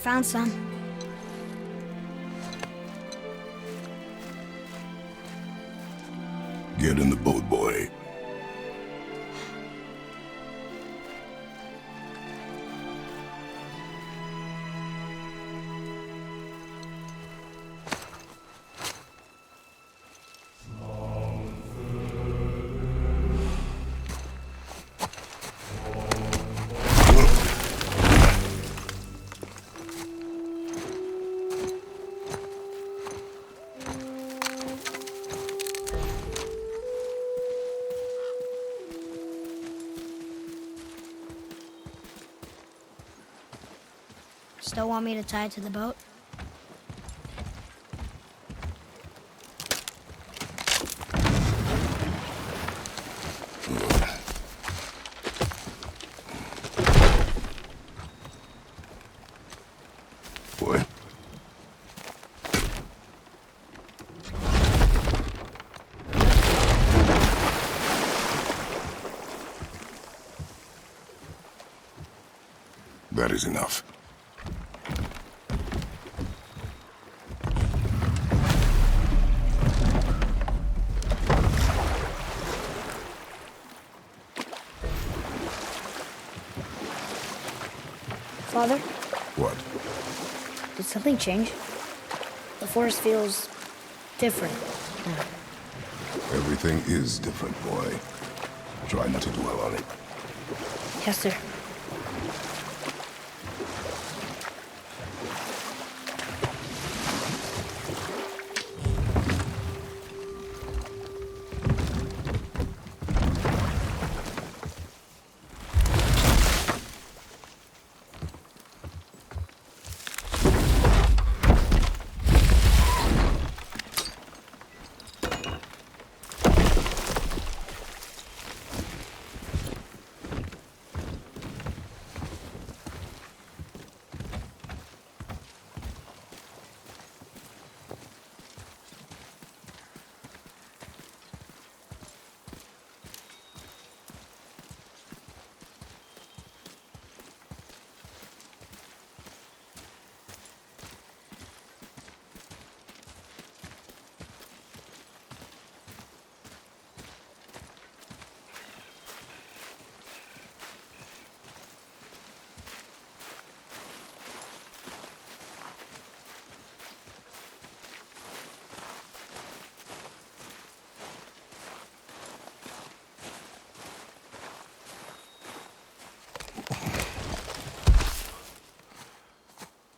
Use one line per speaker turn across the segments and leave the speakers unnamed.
Found some.
Get in the boat, boy.
Still want me to tie it to the boat?
Boy. That is enough.
Father,
What?
did something change? The forest feels different now.
Everything is different, boy. Try not to dwell on it.
Yes, sir.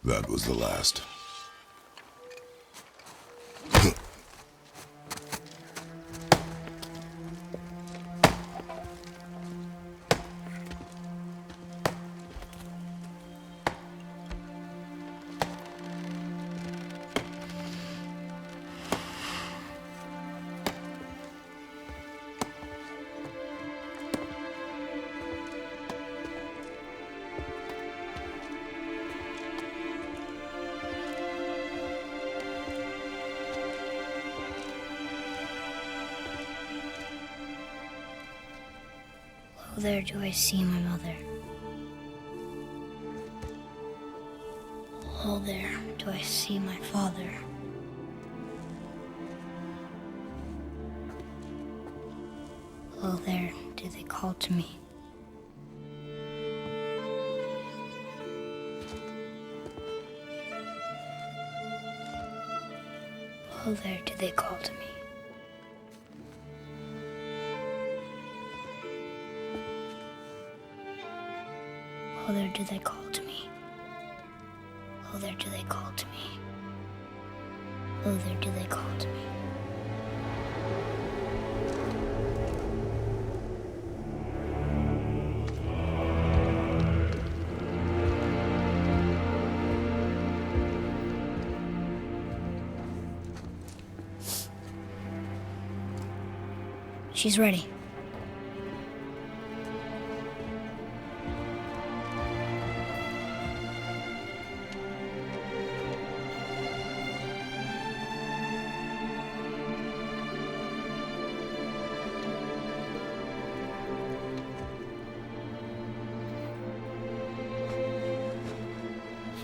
That was the last.
Oh, there do I see my mother. Oh, there do I see my father. Oh, there do they call to me. Oh, there do they call to me. Oh, there do they call to me. Oh, there do they call to me. Oh, there do they call to me. She's ready.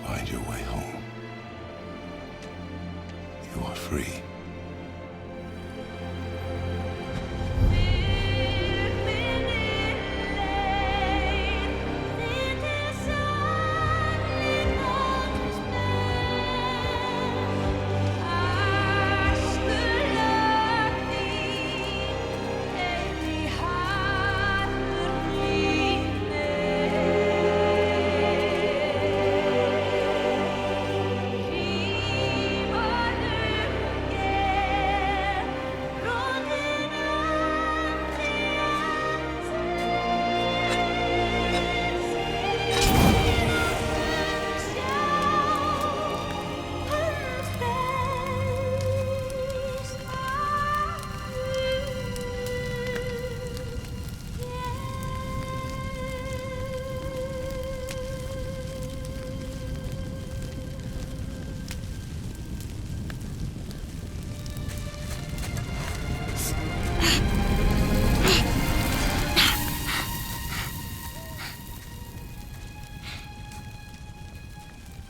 Find your way home. You are free.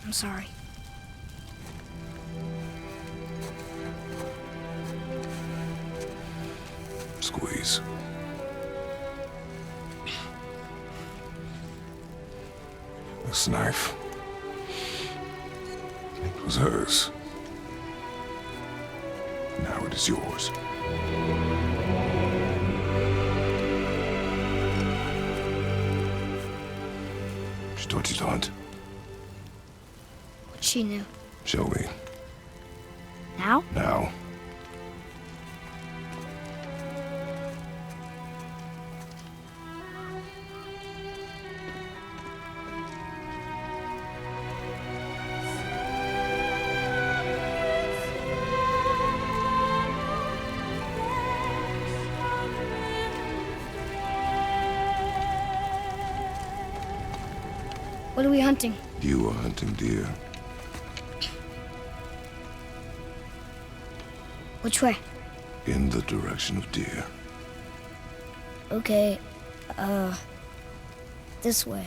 I'm sorry.
Squeeze. This knife. It was hers. Now it is yours. She taught you to hunt.
What she knew.
Show me.
Now?
Now.
What are we hunting?
You are hunting deer.
Which way?
In the direction of deer.
Okay, this way.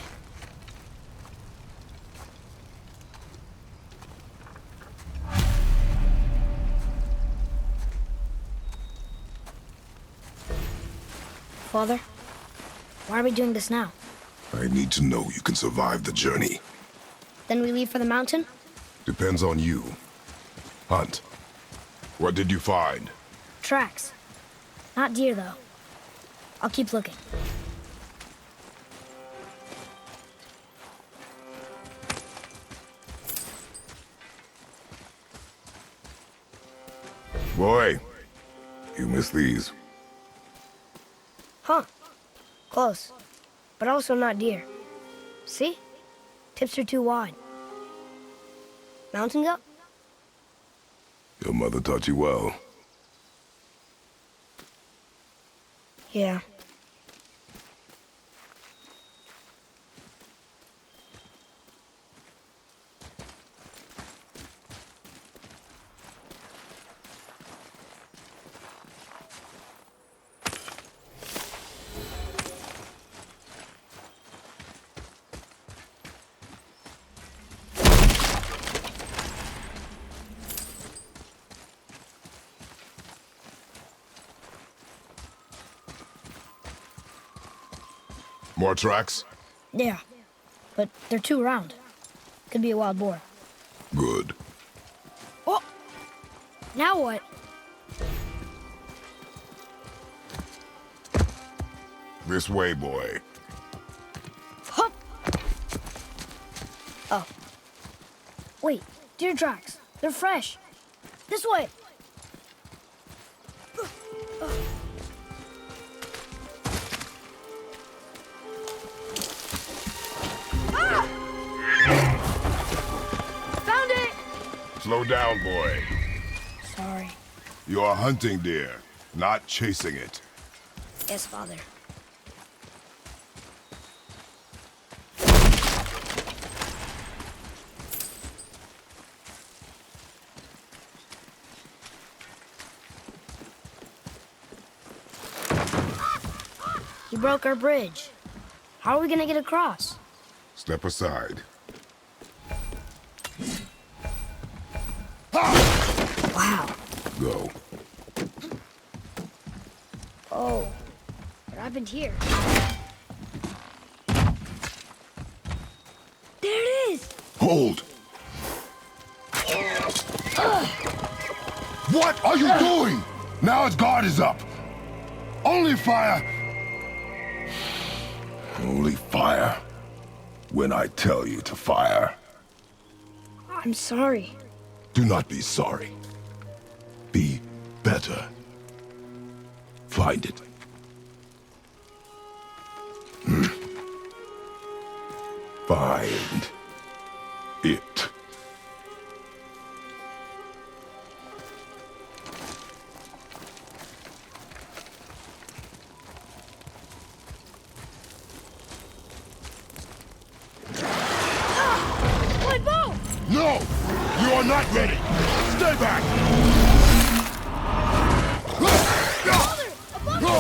Father, why are we doing this now?
I need to know you can survive the journey.
Then we leave for the mountain?
Depends on you. Hunt. What did you find?
Tracks. Not deer, though. I'll keep looking.
Boy, you missed these.
Huh. Close. But also not deer. See? Tips are too wide. Mountain goat?
Your mother taught you well.
Yeah.
More tracks?
Yeah. But they're too round. Could be a wild boar.
Good.
Oh! Now what?
This way, boy.
Hup! Oh. Wait, deer tracks. They're fresh. This way. Ah! Found it!
Slow down, boy.
Sorry.
You are hunting deer, not chasing it.
Yes, Father. He broke our bridge. How are we gonna get across?
Step aside.
Wow.
Go.
Oh, what happened here? There it is!
Hold! What are you doing? Now its guard is up. Only fire. Only fire when I tell you to fire.
I'm sorry.
Do not be sorry. Be better. Find it. Find it.
My bow!
No! You are not ready! Stay back!
Father! Above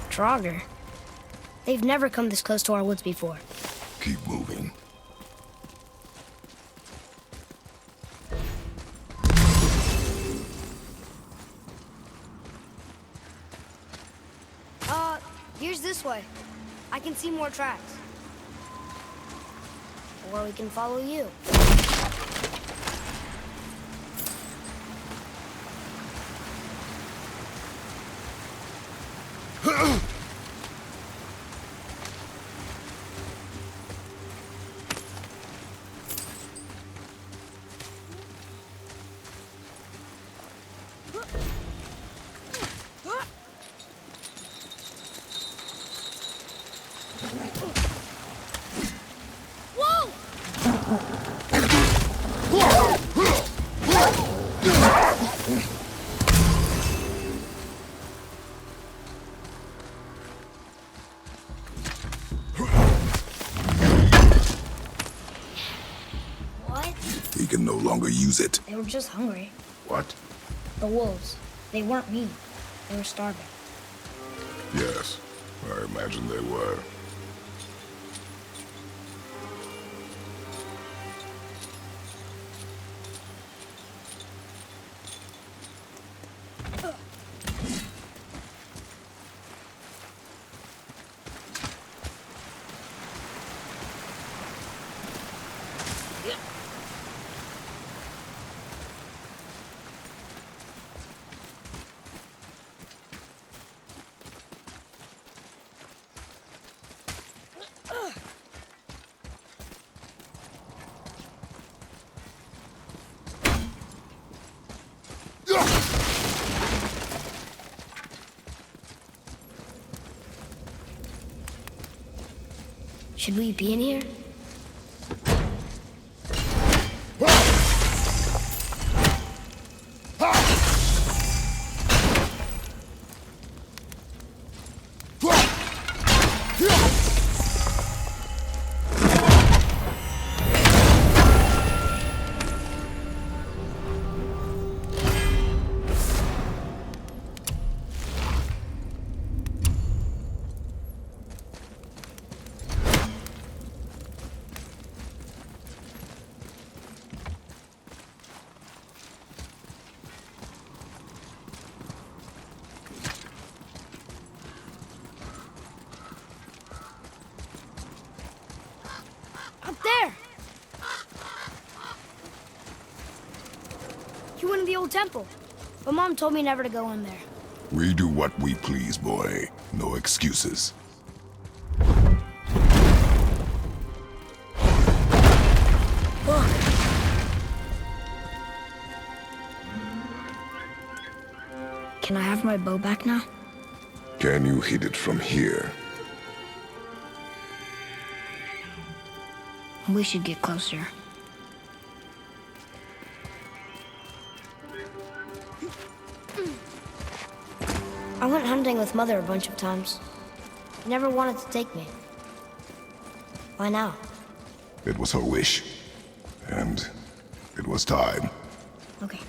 Draugr. They've never come this close to our woods before.
Keep moving.
Here's this way. I can see more tracks. Or we can follow you.
He can no longer use it.
They were just hungry.
What?
The wolves. They weren't mean. They were starving.
Yes, I imagine they were. Should we be in here?
Up there! You went to the old temple, but Mom told me never to go in there.
We do what we please, boy. No excuses.
Look! Can I have my bow back now?
Can you hit it from here?
We should get closer. I went hunting with Mother a bunch of times. She never wanted to take me. Why now?
It was her wish. And it was time.
Okay.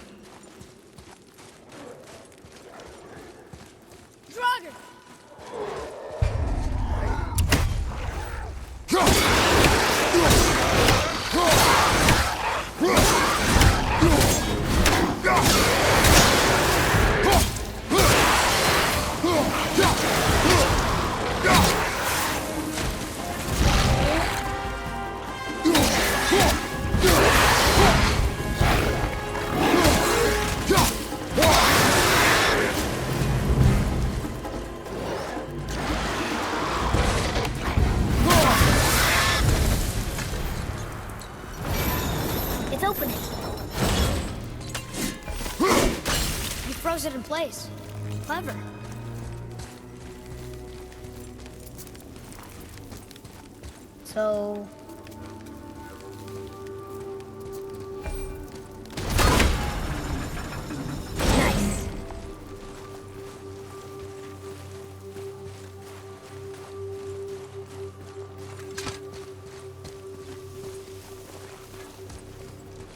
It's opening. You froze it in place. Clever. So... nice.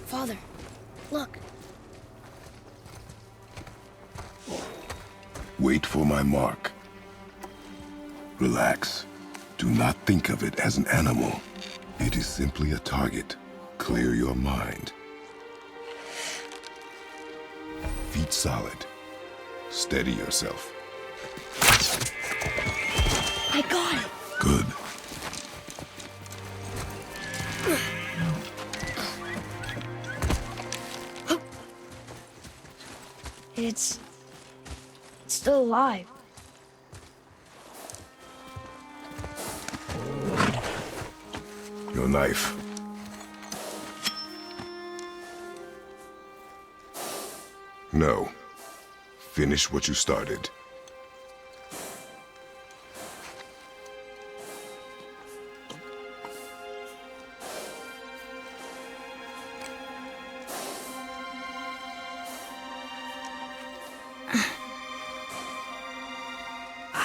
Father, look.
Wait for my mark. Relax. Do not think of it as an animal. It is simply a target. Clear your mind. Feet solid. Steady yourself.
I got it.
Good.
It's still alive.
Your knife. No. Finish what you started.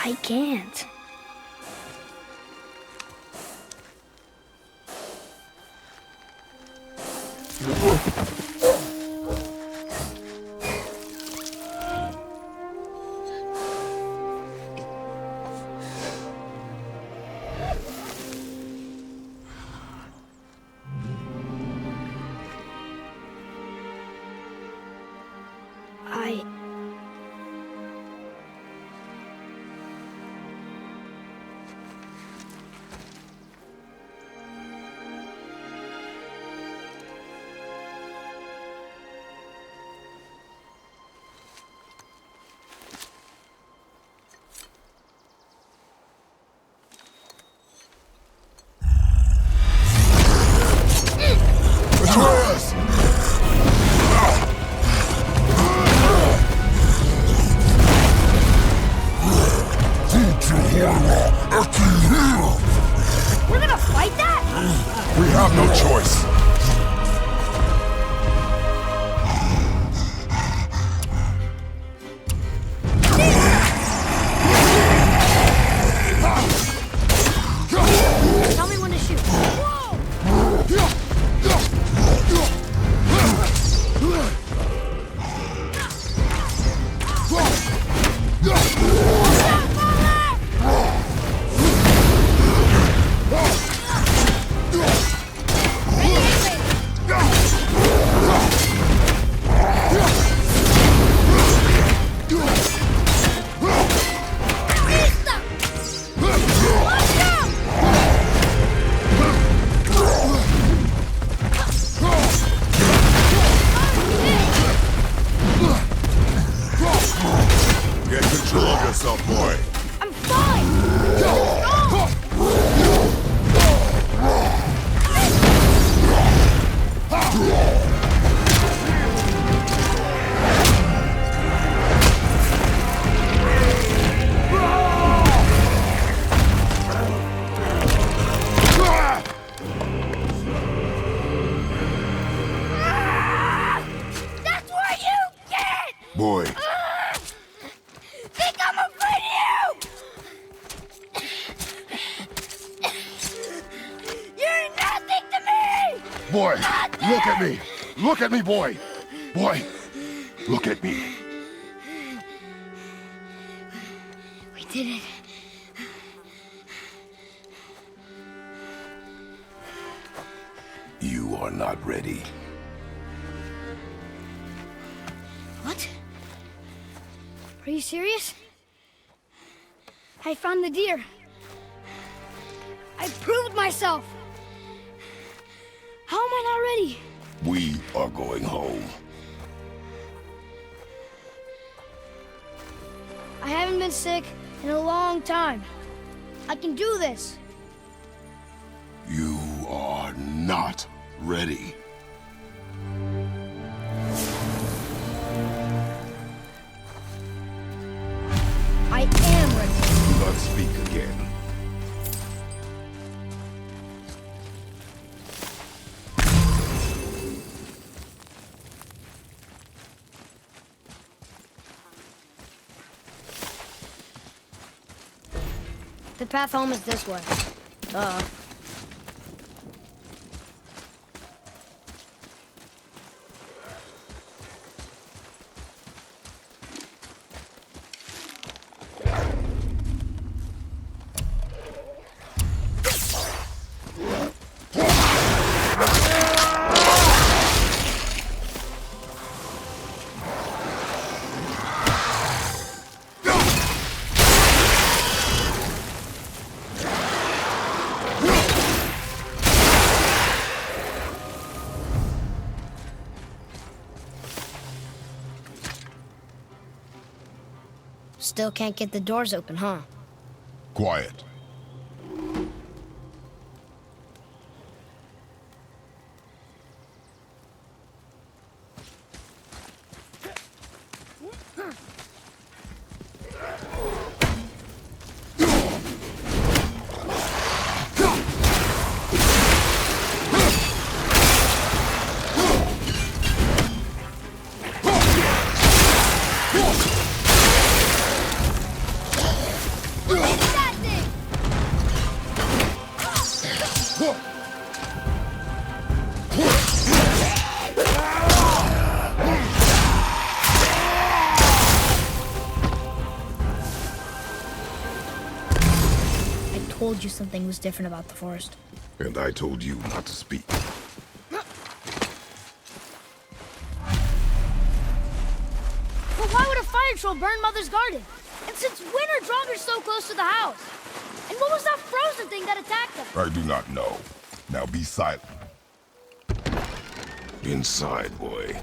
I can't.
Atreus!
We're gonna fight that?
We have no choice.
Tell me when to shoot.
yourself, boy.
I'm fine! That's what you get!
Boy,
Think I'm afraid of you! You're nothing to me!
boy, look at me. Look at me, boy. Boy, look at me.
We did it.
You are not ready.
What? Are you serious? I found the deer. I proved myself. How am I not ready?
We are going home.
I haven't been sick in a long time. I can do this.
You are not ready.
I am ready.
Do not speak again.
The path home is this way. Still can't get the doors open, huh?
Quiet.
That thing! I told you something was different about the forest.
And I told you not to speak.
But why would a fire troll burn Mother's garden? And since when are Draugrs so close to the house? And what was that frozen thing that attacked them?
I do not know. Now be silent. Inside, boy.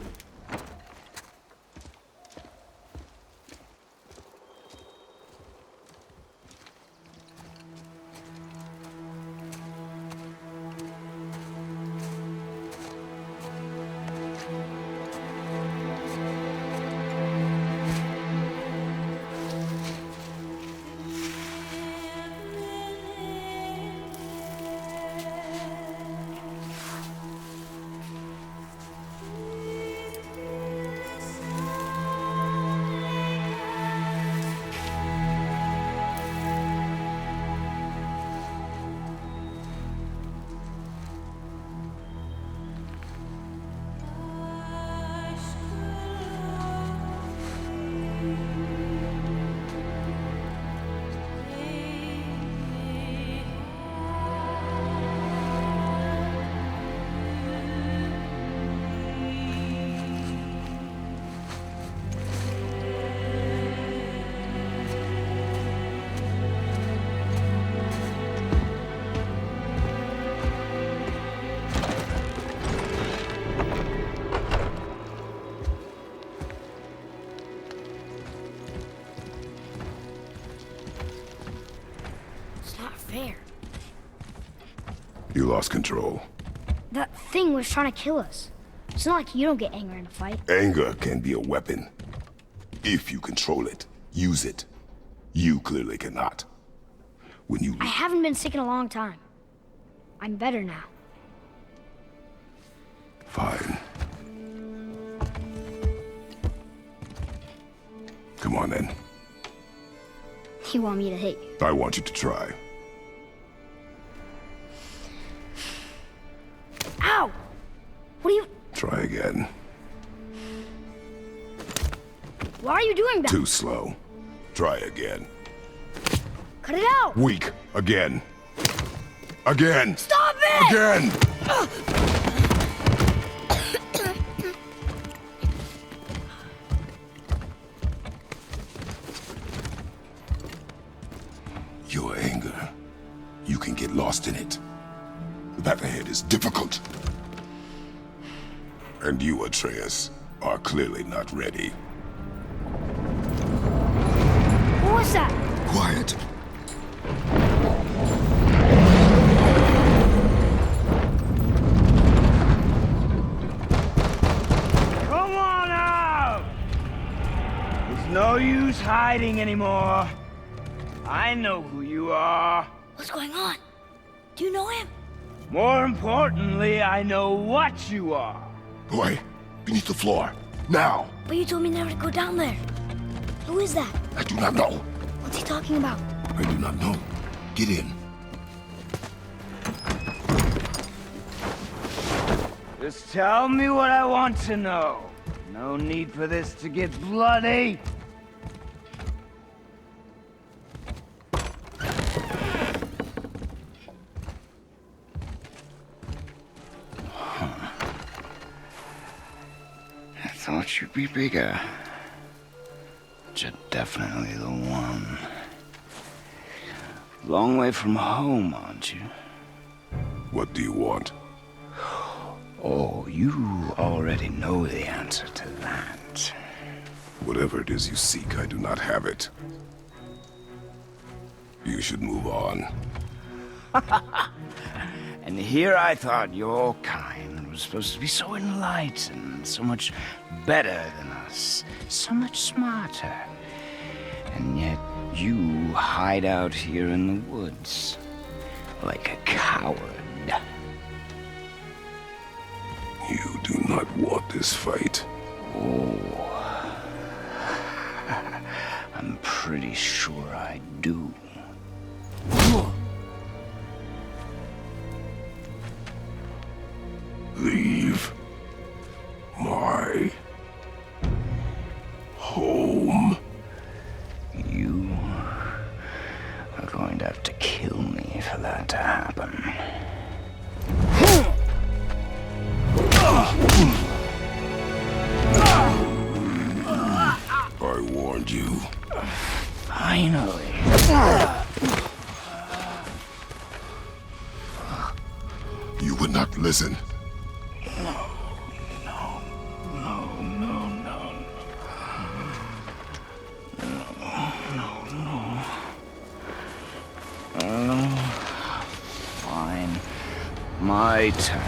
fair.
You lost control.
That thing was trying to kill us. It's not like you don't get angry in a fight.
Anger can be a weapon. If you control it, use it. You clearly cannot. When you...
I haven't been sick in a long time. I'm better now.
Fine. Come on then.
You want me to hit you?
I want you to try.
Ow! What are you...
Try again.
Why are you doing that?
Too slow. Try again.
Cut it out!
Weak. Again. Again!
Stop it!
Again! Your anger. You can get lost in it. The path ahead is difficult. And you, Atreus, are clearly not ready.
What was that?
Quiet.
Come on out! There's no use hiding anymore. I know who you are.
What's going on? Do you know him?
More importantly, I know what you are.
Boy, beneath the floor. Now!
But you told me never to go down there. Who is that?
I do not know.
What's he talking about?
I do not know. Get in.
Just tell me what I want to know. No need for this to get bloody.
I thought you'd be bigger. But you're definitely the one. Long way from home, aren't you?
What do you want?
Oh, you already know the answer to that.
Whatever it is you seek, I do not have it. You should move on.
And here I thought your kind was supposed to be so enlightened, so much better than us, so much smarter. And yet you hide out here in the woods, like a coward.
You do not want this fight.
Oh, I'm pretty sure I do.
Leave my home.
You are going to have to kill me for that to happen.
I warned you.
Finally.
You would not listen.
Fine. My turn.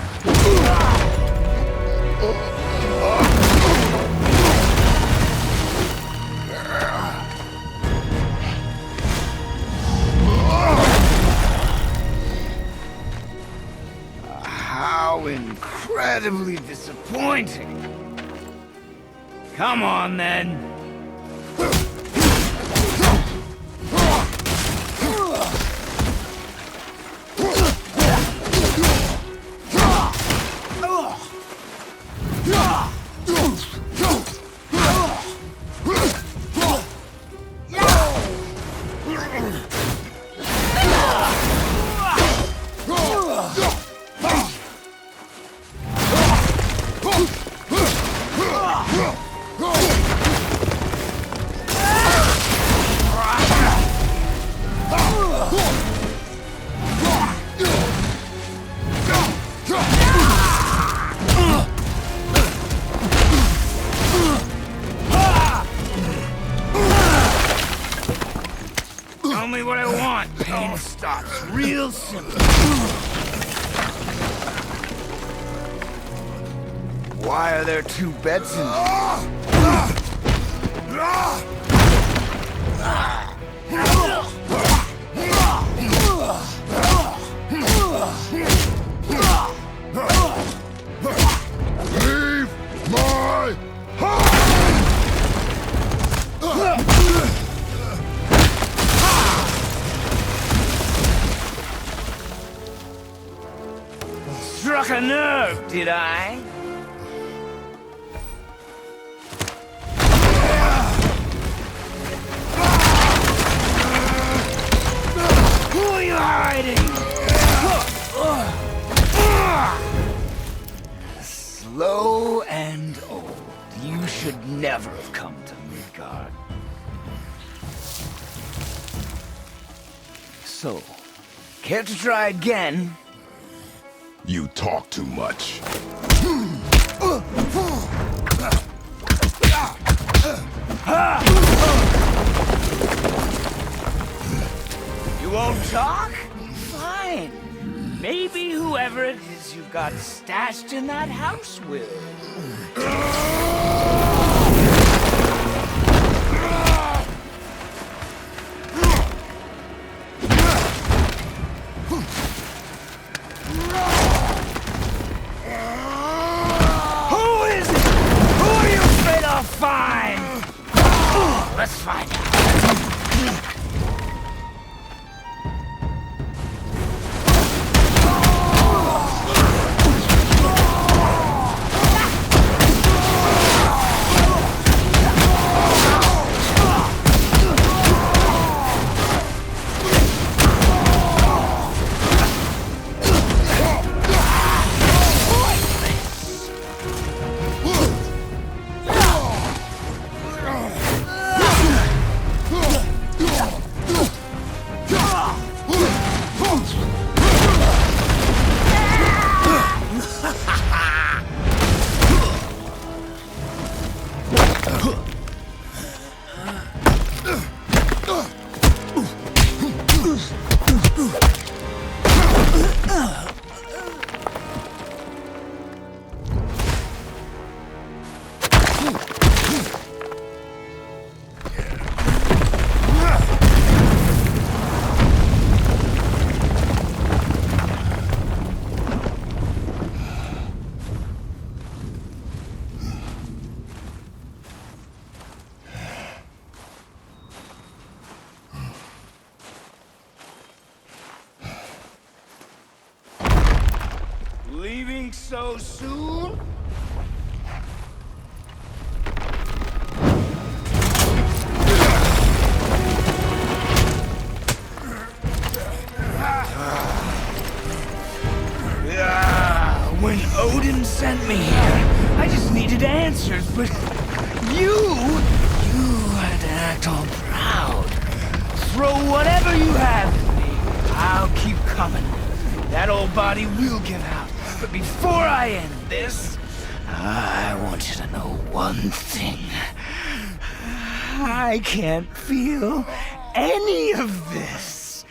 How incredibly disappointing. Come on, then. me what I want. Pain stops real simple.
Why are there two beds in
Leave my house!
Struck a nerve, did I? Who are you hiding?
Slow and old. You should never have come to Midgard. So, care to try again?
You talk too much.
You won't talk? Fine. Maybe whoever it is you've got stashed in that house will. Who is it? Who are you afraid I'll find? Let's find out. Leaving so soon? When Odin sent me here, I just needed answers, but you had to act all proud. Throw whatever you have at me. I'll keep coming. That old body will give out. But before I end this, I want you to know one thing. I can't feel any of this.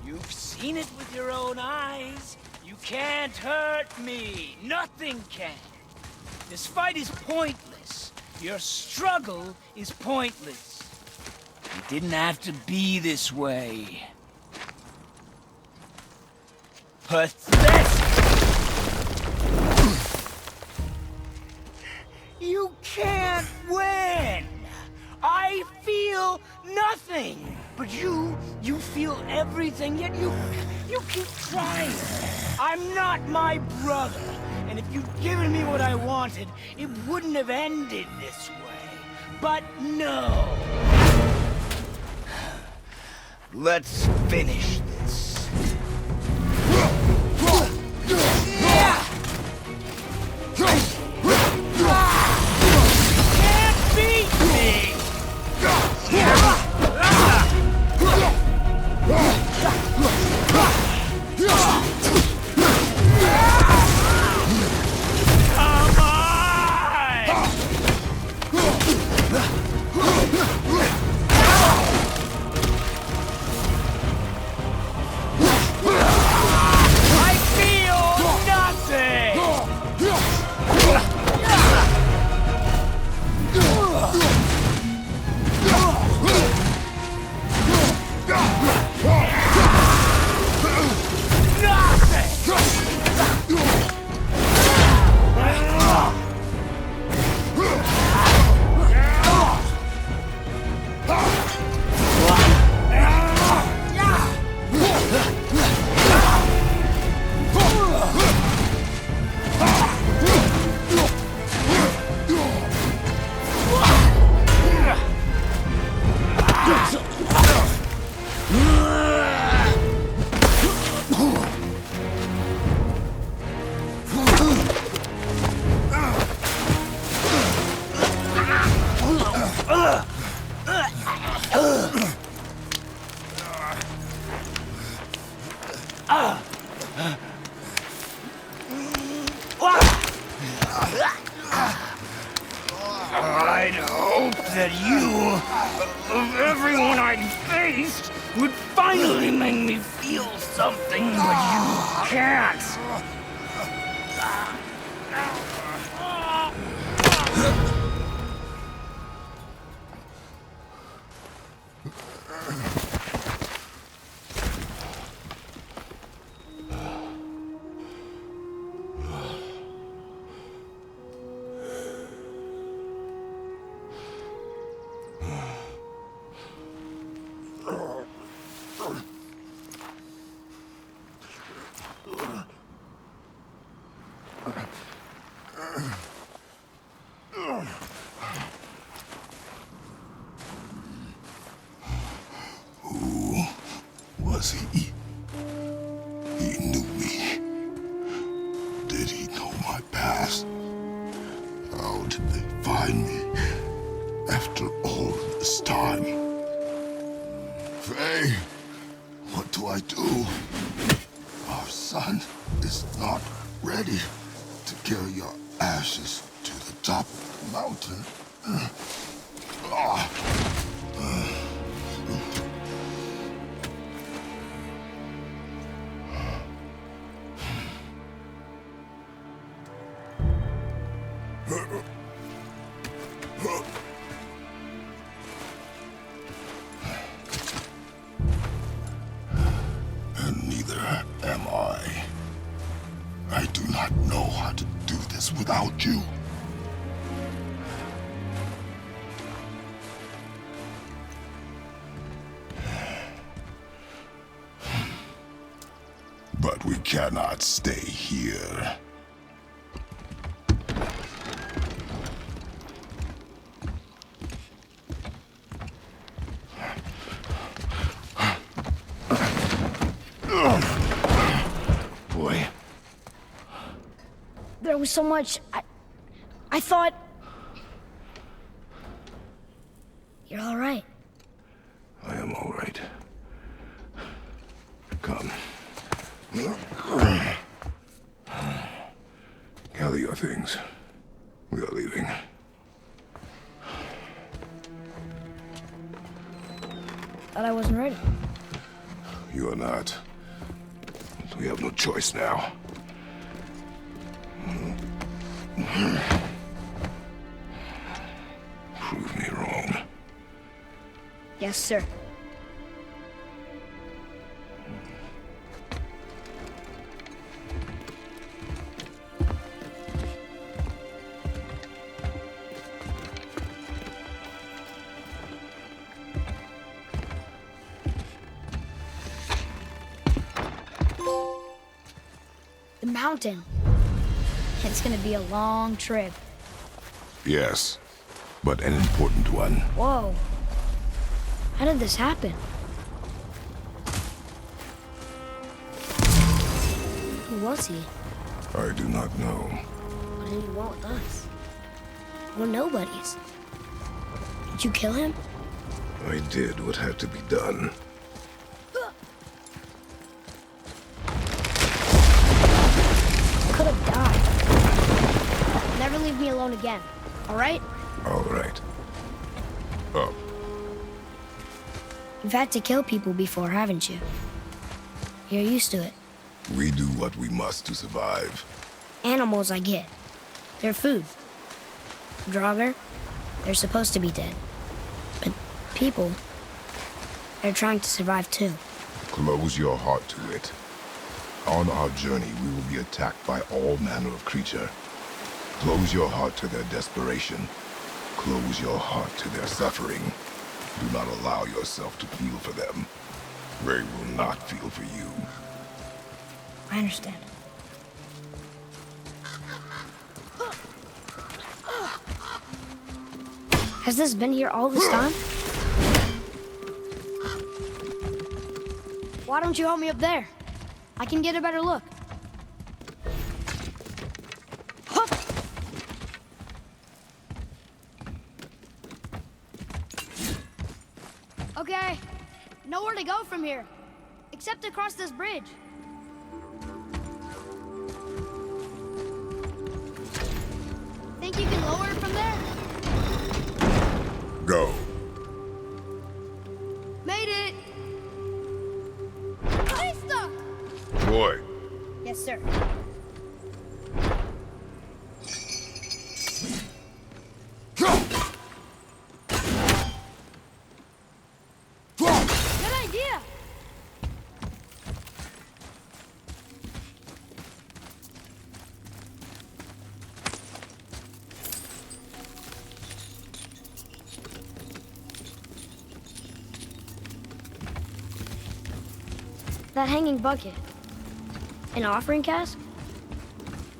You've seen it with your own eyes. You can't hurt me. Nothing can. This fight is pointless. Your struggle is pointless. It didn't have to be this way. Pathetic! You can't win! I feel nothing! But you feel everything, yet you keep trying. I'm not my brother, and if you'd given me what I wanted, it wouldn't have ended this way. But no! Let's finish this. Can't I'd hope that you, of everyone I'd faced, would finally make me feel something, but you can't.
Was he? He knew me. Did he know my past? How did they find me after all this time? Faye, what do I do? Our son is not ready to carry your ashes to the top of the mountain. And neither am I. I do not know how to do this without you. But we cannot stay here. Boy.
There was so much. I thought. You're all right.
I am all right. Come. Gather your things. We are leaving.
Thought I wasn't ready.
You are not. We have no choice now. Prove me wrong.
Yes, sir. The mountain. It's gonna be a long trip.
Yes, but an important one.
Whoa. How did this happen? Who was he?
I do not know.
What did he want with us? We're nobodies. Did you kill him?
I did what had to be done.
Could have died. Never leave me alone again, all right?
All right. Up.
You've had to kill people before, haven't you? You're used to it.
We do what we must to survive.
Animals, I get. They're food. Draugr, they're supposed to be dead. But people, they're trying to survive too.
Close your heart to it. On our journey, we will be attacked by all manner of creature. Close your heart to their desperation. Close your heart to their suffering. Do not allow yourself to feel for them. They will not feel for you.
I understand. Has this been here all this time? Why don't you help me up there? I can get a better look. Okay, nowhere to go from here, except across this bridge. Think you can lower it from there?
Go.
Made it! Stay stuck!
Boy.
Yes, sir. Good idea! That hanging bucket. An offering cask?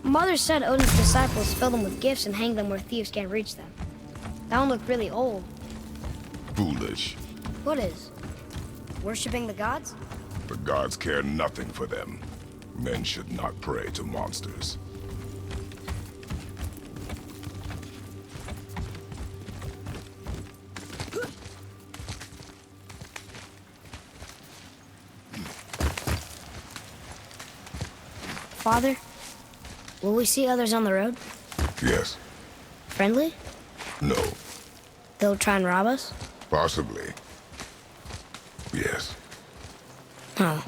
Mother said Odin's disciples fill them with gifts and hang them where thieves can't reach them. That one looked really old.
Foolish.
What is? Worshipping the gods?
The gods care nothing for them. Men should not pray to monsters.
Father, will we see others on the road?
Yes.
Friendly?
No.
They'll try and rob us?
Possibly. Yes.
Oh.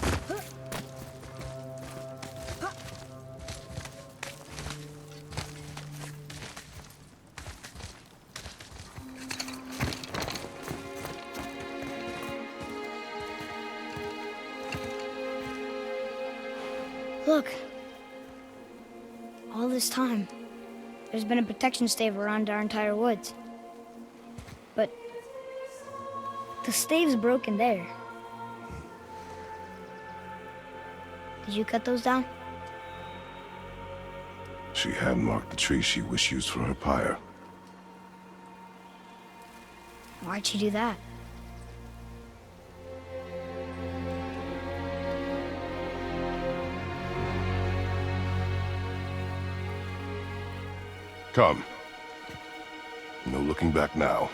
Look. All this time, there's been a protection stave around our entire woods. But the stave's broken there. Did you cut those down?
She had marked the tree she wished used for her pyre.
Why'd she do that?
Come. No looking back now.